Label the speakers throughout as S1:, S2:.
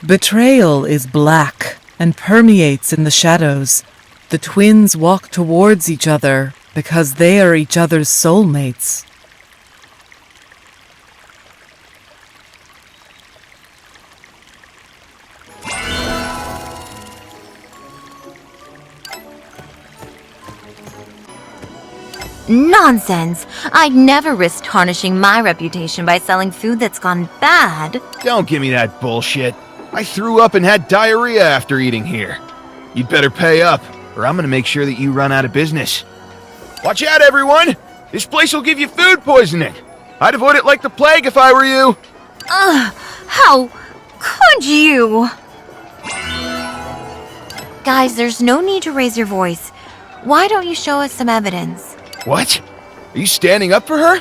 S1: Betrayal is black and permeates in the shadows. The twins walk towards each other because they are each other's soulmates.
S2: Nonsense! I'd never risk tarnishing my reputation by selling food that's gone bad.
S3: Don't give me that bullshit. I threw up and had diarrhea after eating here. You'd better pay up, or I'm gonna make sure that you run out of business. Watch out, everyone! This place will give you food poisoning. I'd avoid it like the plague if I were you.
S2: How could you? Guys, there's no need to raise your voice. Why don't you show us some evidence?
S3: What? Are you standing up for her?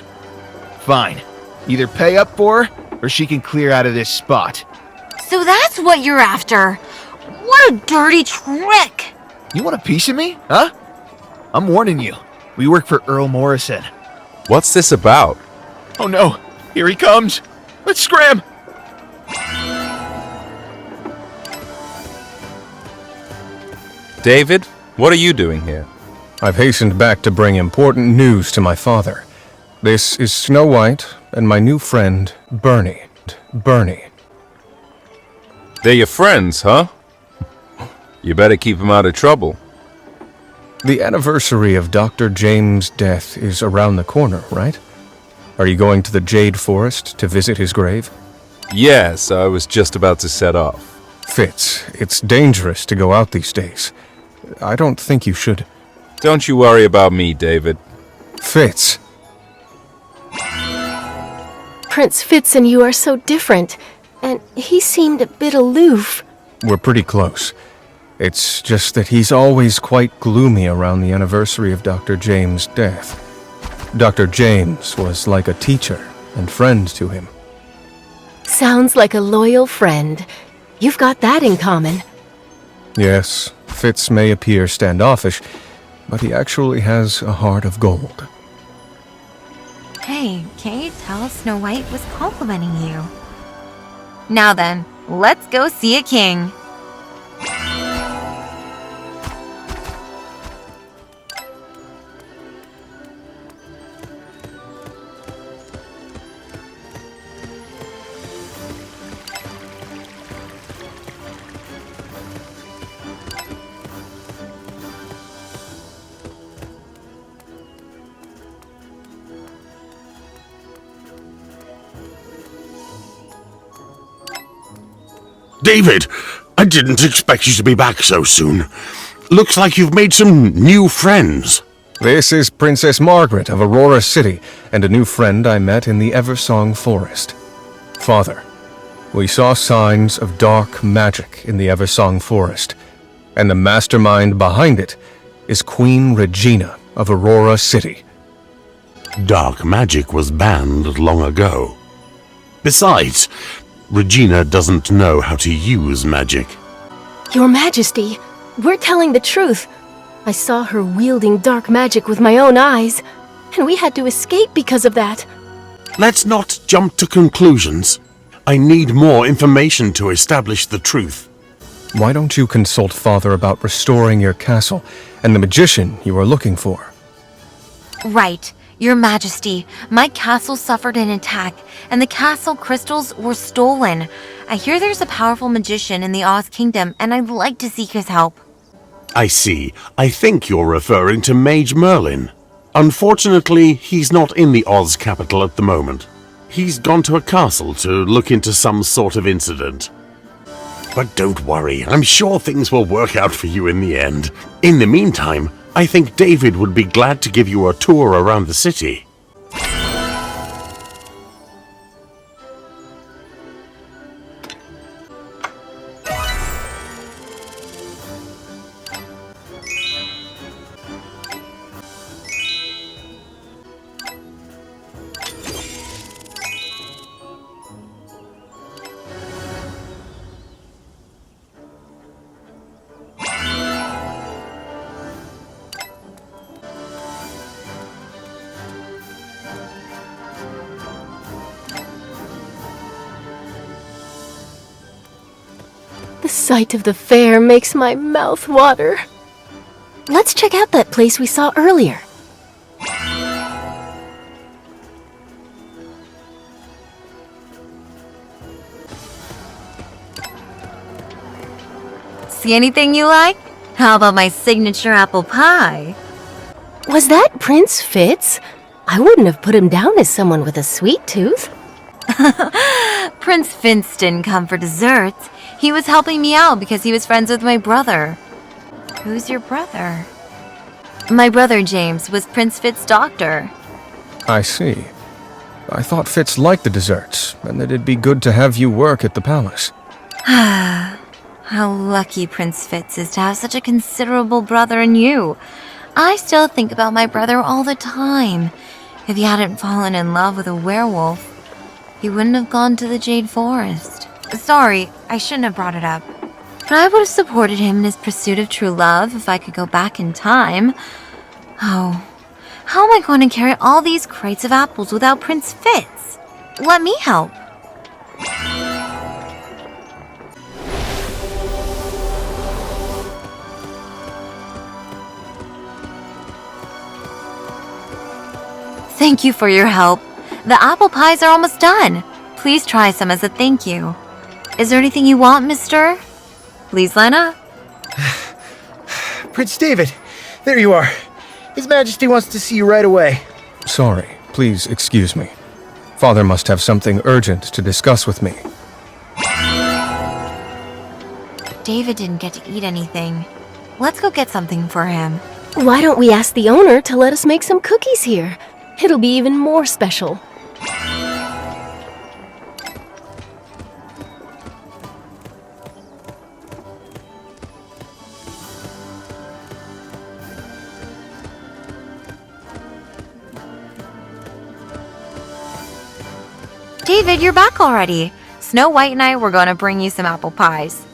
S3: Fine. Either pay up for her, or she can clear out of this spot.
S2: So that's what you're after. What a dirty trick!
S3: You want a piece of me, huh? I'm warning you. We work for Earl Morrison.
S4: What's this about?
S3: Oh no, here he comes. Let's scram!
S4: David, what are you doing here?
S5: I've hastened back to bring important news to my father. This is Snow White and my new friend, Bernie.
S4: They're your friends, huh? You better keep them out of trouble.
S5: The anniversary of Dr. James' death is around the corner, right? Are you going to the Jade Forest to visit his grave?
S4: Yes, I was just about to set off.
S5: Fitz, it's dangerous to go out these days. I don't think you should.
S4: Don't you worry about me, David.
S5: Fitz.
S6: Prince Fitz and you are so different, and he seemed a bit aloof.
S5: We're pretty close. It's just that he's always quite gloomy around the anniversary of Dr. James' death. Dr. James was like a teacher and friend to him.
S6: Sounds like a loyal friend. You've got that in common.
S5: Yes, Fitz may appear standoffish, but he actually has a heart of gold.
S2: Hey, can't you tell Snow White was complimenting you? Now then, let's go see a king.
S7: David, I didn't expect you to be back so soon. Looks like you've made some new friends.
S5: This is Princess Margaret of Aurora City, and a new friend I met in the Eversong Forest. Father, we saw signs of dark magic in the Eversong Forest, and the mastermind behind it is Queen Regina of Aurora City.
S7: Dark magic was banned long ago. Besides, Regina doesn't know how to use magic.
S6: Your Majesty, we're telling the truth. I saw her wielding dark magic with my own eyes, and we had to escape because of that.
S7: Let's not jump to conclusions. I need more information to establish the truth.
S5: Why don't you consult Father about restoring your castle and the magician you are looking for?
S2: Right. Your Majesty, my castle suffered an attack, and the castle crystals were stolen. I hear there's a powerful magician in the Oz Kingdom, and I'd like to seek his help.
S7: I see. I think you're referring to Mage Merlin. Unfortunately, he's not in the Oz capital at the moment. He's gone to a castle to look into some sort of incident. But don't worry, I'm sure things will work out for you in the end. In the meantime, I think David would be glad to give you a tour around the city.
S6: The sight of the fair makes my mouth water. Let's check out that place we saw earlier.
S2: See anything you like? How about my signature apple pie?
S6: Was that Prince Fitz? I wouldn't have put him down as someone with a sweet tooth.
S2: Prince Fitz didn't come for desserts. He was helping me out because he was friends with my brother. Who's your brother? My brother James was Prince Fitz's doctor.
S5: I see. I thought Fitz liked the desserts, and that it'd be good to have you work at the palace.
S2: How lucky Prince Fitz is to have such a considerable brother in you. I still think about my brother all the time. If he hadn't fallen in love with a werewolf, he wouldn't have gone to the Jade Forest. Sorry, I shouldn't have brought it up. But I would have supported him in his pursuit of true love if I could go back in time. Oh, how am I going to carry all these crates of apples without Prince Fitz? Let me help. Thank you for your help. The apple pies are almost done. Please try some as a thank you. Is there anything you want, mister? Please line up.
S8: Prince David, there you are. His Majesty wants to see you right away.
S5: Sorry, please excuse me. Father must have something urgent to discuss with me.
S2: David didn't get to eat anything. Let's go get something for him.
S6: Why don't we ask the owner to let us make some cookies here? It'll be even more special.
S2: David, you're back already. Snow White and I were going to bring you some apple pies.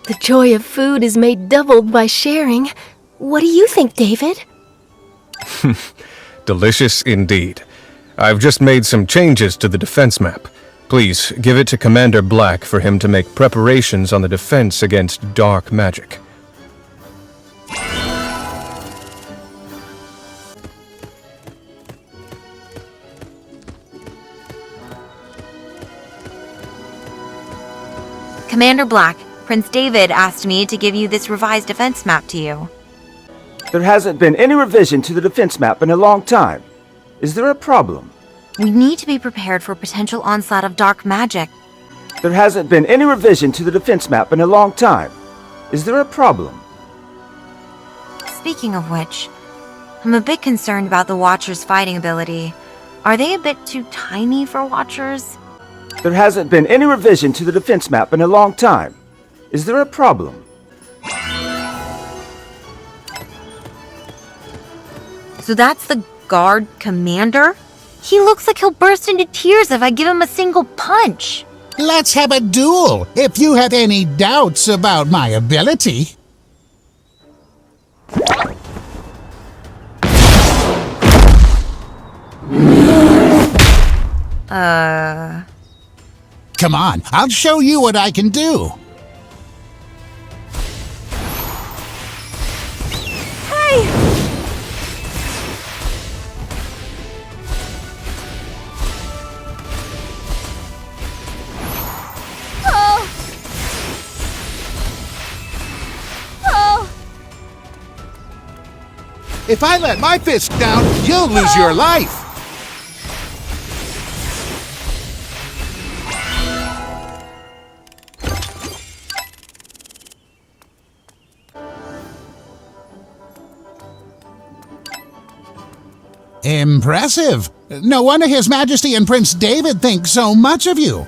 S6: The joy of food is made doubled by sharing. What do you think, David?
S5: Delicious indeed. I've just made some changes to the defense map. Please give it to Commander Black for him to make preparations on the defense against dark magic.
S2: Commander Black, Prince David asked me to give you this revised defense map to you.
S9: There hasn't been any revision to the defense map in a long time. Is there a problem?
S2: We need to be prepared for a potential onslaught of dark magic.
S9: There hasn't been any revision to the defense map in a long time. Is there a problem?
S2: Speaking of which, I'm a bit concerned about the Watcher's fighting ability. Are they a bit too tiny for Watchers?
S9: There hasn't been any revision to the defense map in a long time. Is there a problem?
S2: So that's the guard commander? He looks like he'll burst into tears if I give him a single punch.
S10: Let's have a duel if you have any doubts about my ability. Come on, I'll show you what I can do. If I let my fist down, you'll lose your life. Impressive. No wonder His Majesty and Prince David think so much of you.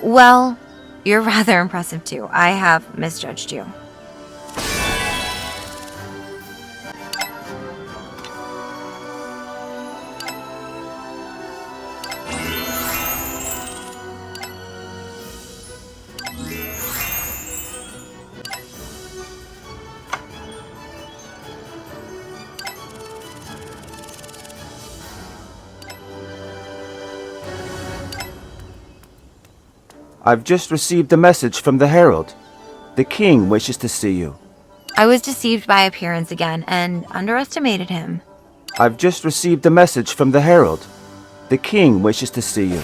S2: Well, you're rather impressive too. I have misjudged you.
S9: I've just received a message from the herald. The king wishes to see you.
S2: I was deceived by appearance again and underestimated him.
S9: I've just received a message from the herald. The king wishes to see you.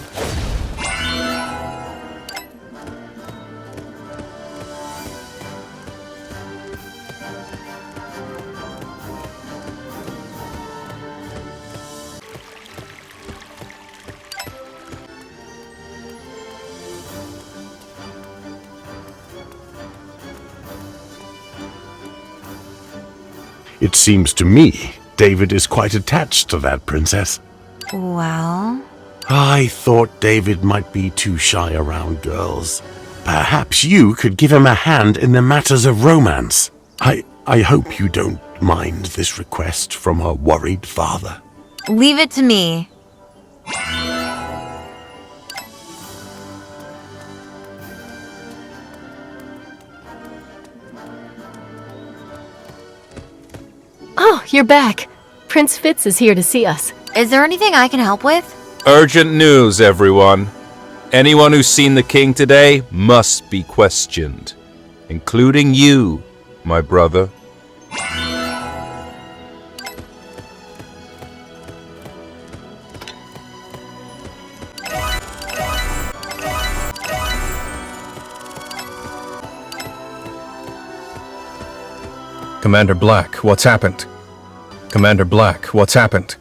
S7: It seems to me David is quite attached to that princess.
S2: Well...
S7: I thought David might be too shy around girls. Perhaps you could give him a hand in the matters of romance. I hope you don't mind this request from a worried father.
S2: Leave it to me.
S6: Oh, you're back. Prince Fitz is here to see us.
S2: Is there anything I can help with?
S4: Urgent news, everyone. Anyone who's seen the king today must be questioned, including you, my brother.
S5: Commander Black, what's happened? Commander Black, what's happened?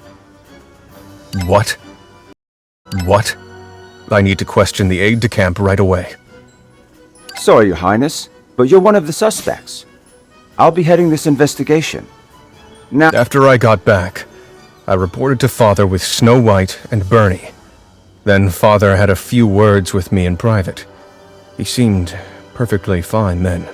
S5: What? What? I need to question the aide-de-camp right away.
S9: Sorry, Your Highness, but you're one of the suspects. I'll be heading this investigation. Now...
S5: After I got back, I reported to Father with Snow White and Bernie. Then Father had a few words with me in private. He seemed perfectly fine then.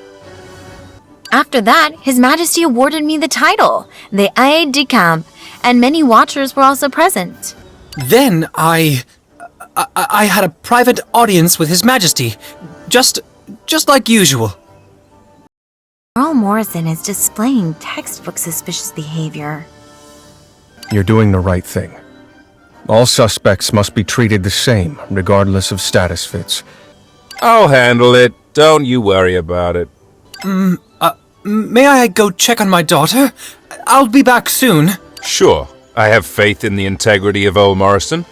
S2: After that, His Majesty awarded me the title, the aide-de-camp, and many watchers were also present.
S11: Then I had a private audience with His Majesty, just like usual.
S2: Earl Morrison is displaying textbook suspicious behavior.
S5: You're doing the right thing. All suspects must be treated the same, regardless of status, Fitz.
S4: I'll handle it. Don't you worry about it.
S11: May I go check on my daughter? I'll be back soon.
S4: Sure. I have faith in the integrity of Earl Morrison.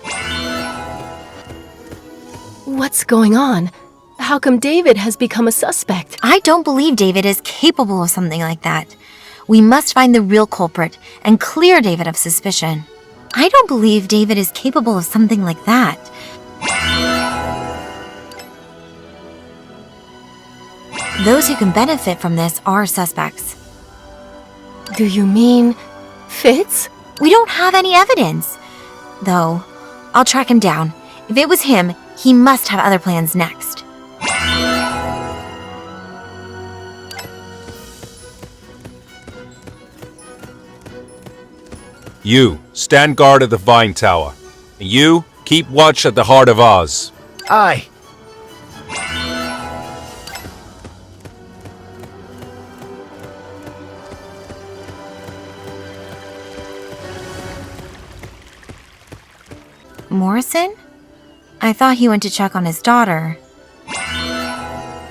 S6: What's going on? How come David has become a suspect?
S2: I don't believe David is capable of something like that. We must find the real culprit and clear David of suspicion. I don't believe David is capable of something like that. Those who can benefit from this are suspects.
S6: Do you mean Fitz?
S2: We don't have any evidence. Though, I'll track him down. If it was him, he must have other plans next.
S4: You, stand guard at the Vine Tower. And you, keep watch at the Heart of Oz.
S8: Aye.
S2: Morrison? I thought he went to check on his daughter.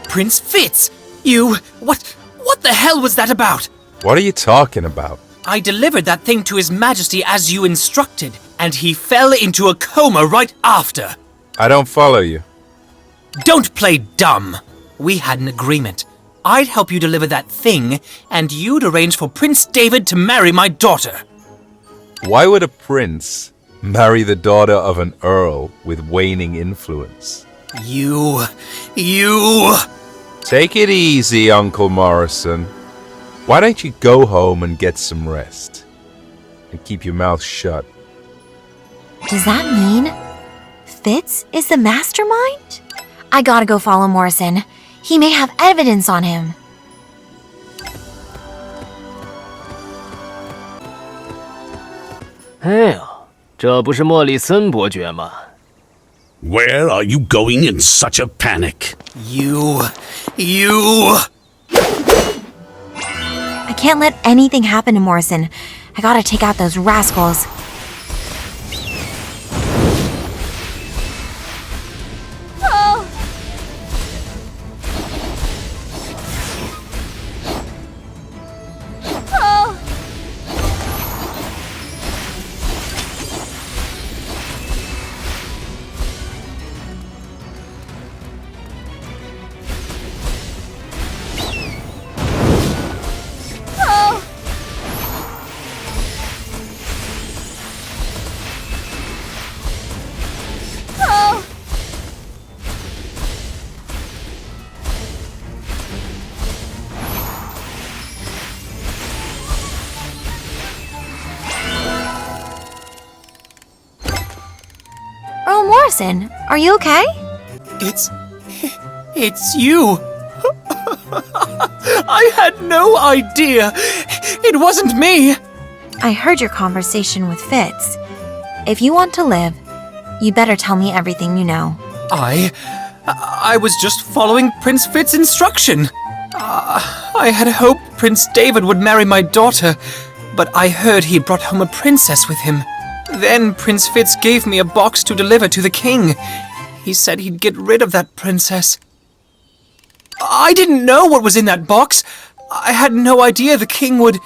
S11: Prince Fitz! You... What the hell was that about?
S4: What are you talking about?
S11: I delivered that thing to His Majesty as you instructed, and he fell into a coma right after.
S4: I don't follow you.
S11: Don't play dumb. We had an agreement. I'd help you deliver that thing, and you'd arrange for Prince David to marry my daughter.
S4: Why would a prince marry the daughter of an earl with waning influence?
S11: You...
S4: Take it easy, Uncle Morrison. Why don't you go home and get some rest? And keep your mouth shut.
S2: Does that mean Fitz is the mastermind? I gotta go follow Morrison. He may have evidence on him.
S12: Hey, 这不是莫里森伯爵吗？
S13: Where are you going in such a panic?
S11: You...
S2: I can't let anything happen to Morrison. I gotta take out those rascals. Listen, are you okay?
S11: It's you. I had no idea. It wasn't me.
S2: I heard your conversation with Fitz. If you want to live, you better tell me everything you know.
S11: I was just following Prince Fitz's instruction. I had hoped Prince David would marry my daughter, but I heard he brought home a princess with him. Then Prince Fitz gave me a box to deliver to the king. He said he'd get rid of that princess. I didn't know what was in that box. I had no idea the king would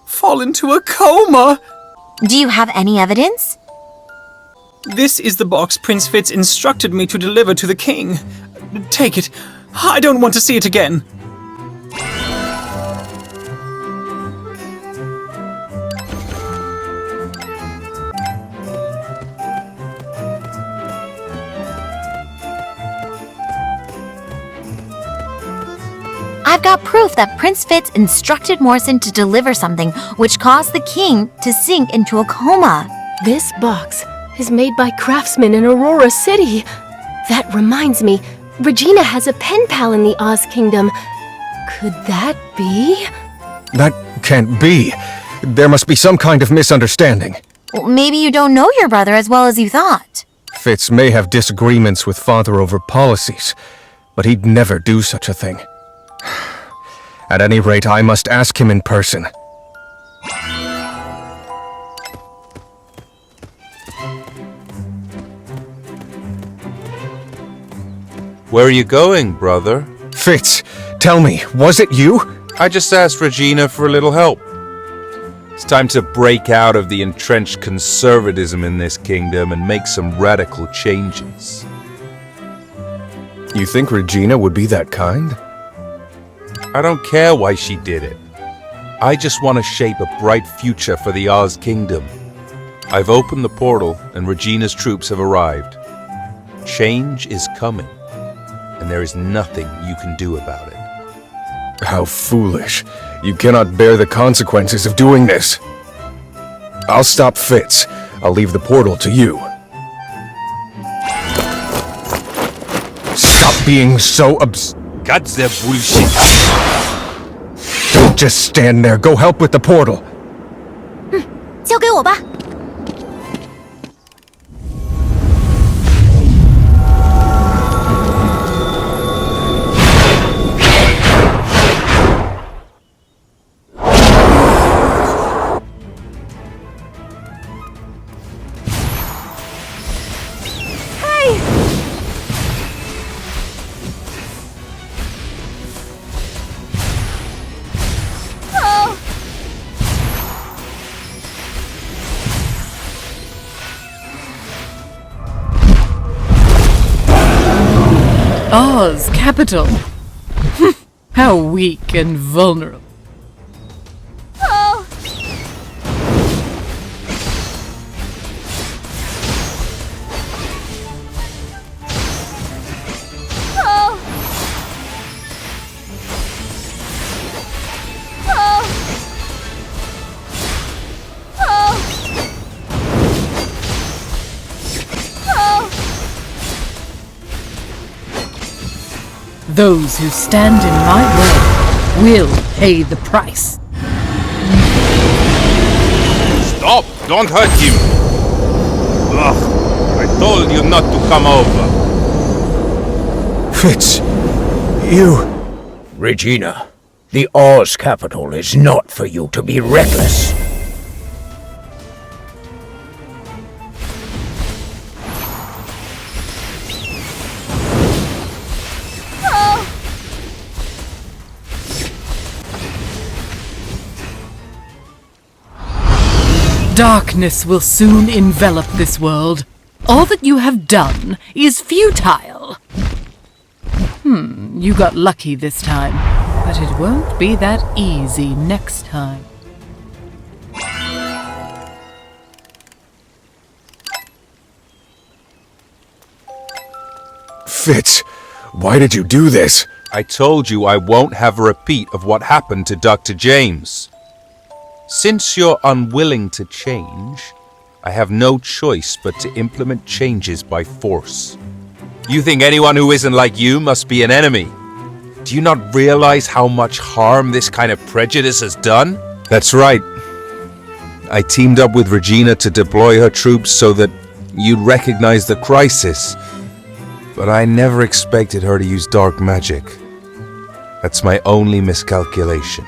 S11: fall into a coma.
S2: Do you have any evidence?
S11: This is the box Prince Fitz instructed me to deliver to the king. Take it. I don't want to see it again.
S2: I've got proof that Prince Fitz instructed Morrison to deliver something which caused the king to sink into a coma.
S6: This box is made by craftsmen in Aurora City. That reminds me, Regina has a pen pal in the Oz Kingdom. Could that be?
S5: That can't be. There must be some kind of misunderstanding.
S2: Well, maybe you don't know your brother as well as you thought.
S5: Fitz may have disagreements with Father over policies, but he'd never do such a thing. At any rate, I must ask him in person.
S4: Where are you going, brother?
S5: Fitz, tell me, was it you?
S4: I just asked Regina for a little help. It's time to break out of the entrenched conservatism in this kingdom and make some radical changes.
S5: You think Regina would be that kind?
S4: I don't care why she did it. I just want to shape a bright future for the Oz Kingdom. I've opened the portal and Regina's troops have arrived. Change is coming, and there is nothing you can do about it.
S5: How foolish. You cannot bear the consequences of doing this. I'll stop Fitz. I'll leave the portal to you. Stop being so
S4: Got the bullshit.
S5: Don't just stand there. Go help with the portal.
S2: 交给我吧。
S1: Oz capital. How weak and vulnerable. Those who stand in my way will pay the price.
S4: Stop! Don't hurt him! Ugh, I told you not to come over.
S5: Fitz, you...
S14: Regina, the Oz capital is not for you to be reckless.
S1: Darkness will soon envelop this world. All that you have done is futile. You got lucky this time, but it won't be that easy next time.
S5: Fitz, why did you do this?
S4: I told you I won't have a repeat of what happened to Dr. James. Since you're unwilling to change, I have no choice but to implement changes by force. You think anyone who isn't like you must be an enemy? Do you not realize how much harm this kind of prejudice has done? That's right. I teamed up with Regina to deploy her troops so that you'd recognize the crisis. But I never expected her to use dark magic. That's my only miscalculation.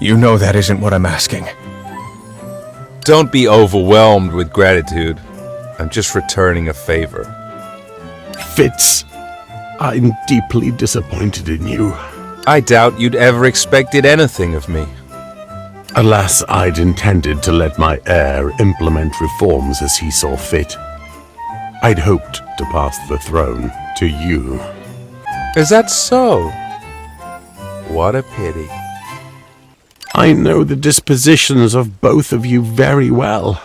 S5: You know that isn't what I'm asking.
S4: Don't be overwhelmed with gratitude. I'm just returning a favor.
S7: Fitz, I'm deeply disappointed in you.
S4: I doubt you'd ever expected anything of me.
S7: Alas, I'd intended to let my heir implement reforms as he saw fit. I'd hoped to pass the throne to you.
S4: Is that so? What a pity.
S7: I know the dispositions of both of you very well.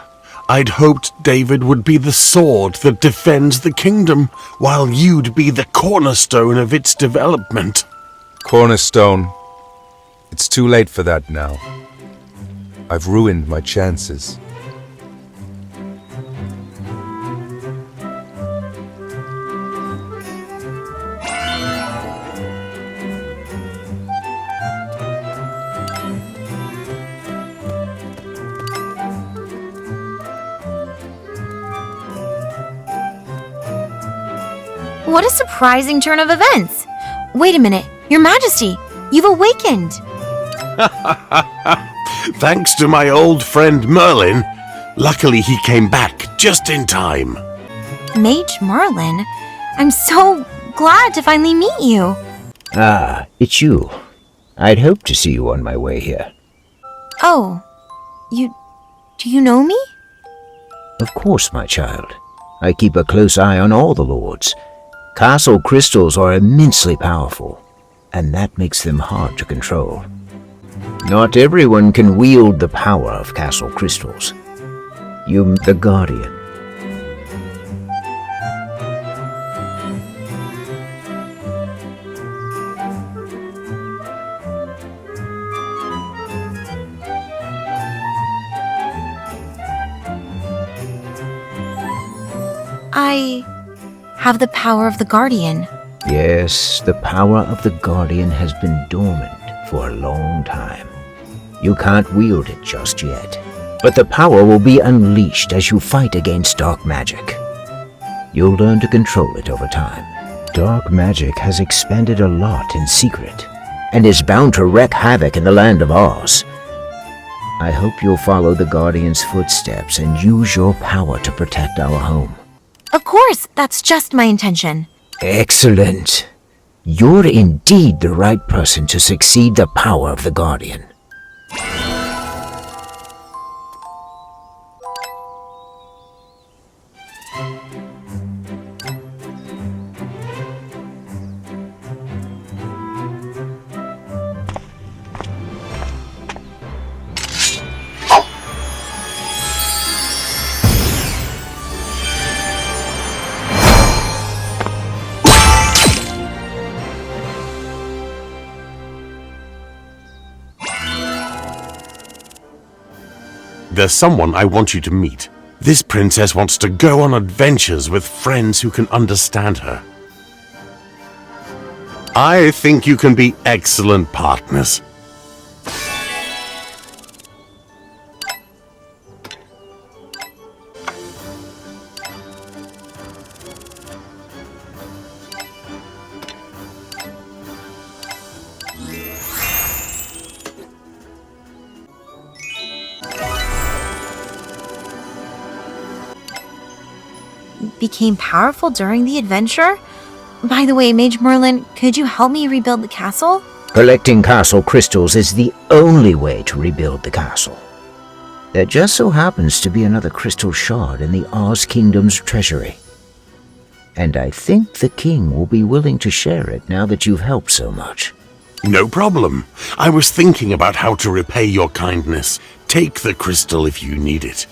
S7: I'd hoped David would be the sword that defends the kingdom, while you'd be the cornerstone of its development.
S4: Cornerstone. It's too late for that now. I've ruined my chances.
S2: What a surprising turn of events! Wait a minute, Your Majesty, you've awakened!
S7: Thanks to my old friend Merlin. Luckily he came back just in time.
S2: Mage Merlin? I'm so glad to finally meet you.
S14: Ah, it's you. I'd hoped to see you on my way here.
S2: Oh, do you know me?
S14: Of course, my child. I keep a close eye on all the lords. Castle crystals are immensely powerful, and that makes them hard to control. Not everyone can wield the power of castle crystals. You, the Guardian.
S2: I have the power of the Guardian.
S14: Yes, the power of the Guardian has been dormant for a long time. You can't wield it just yet, but the power will be unleashed as you fight against dark magic. You'll learn to control it over time. Dark magic has expanded a lot in secret, and is bound to wreak havoc in the land of Oz. I hope you'll follow the Guardian's footsteps and use your power to protect our home.
S2: Of course, that's just my intention.
S14: Excellent. You're indeed the right person to succeed the power of the Guardian.
S7: There's someone I want you to meet. This princess wants to go on adventures with friends who can understand her. I think you can be excellent partners.
S2: Became powerful during the adventure? By the way, Mage Merlin, could you help me rebuild the castle?
S14: Collecting castle crystals is the only way to rebuild the castle. There just so happens to be another crystal shard in the Oz Kingdom's treasury. And I think the king will be willing to share it now that you've helped so much.
S7: No problem. I was thinking about how to repay your kindness. Take the crystal if you need it.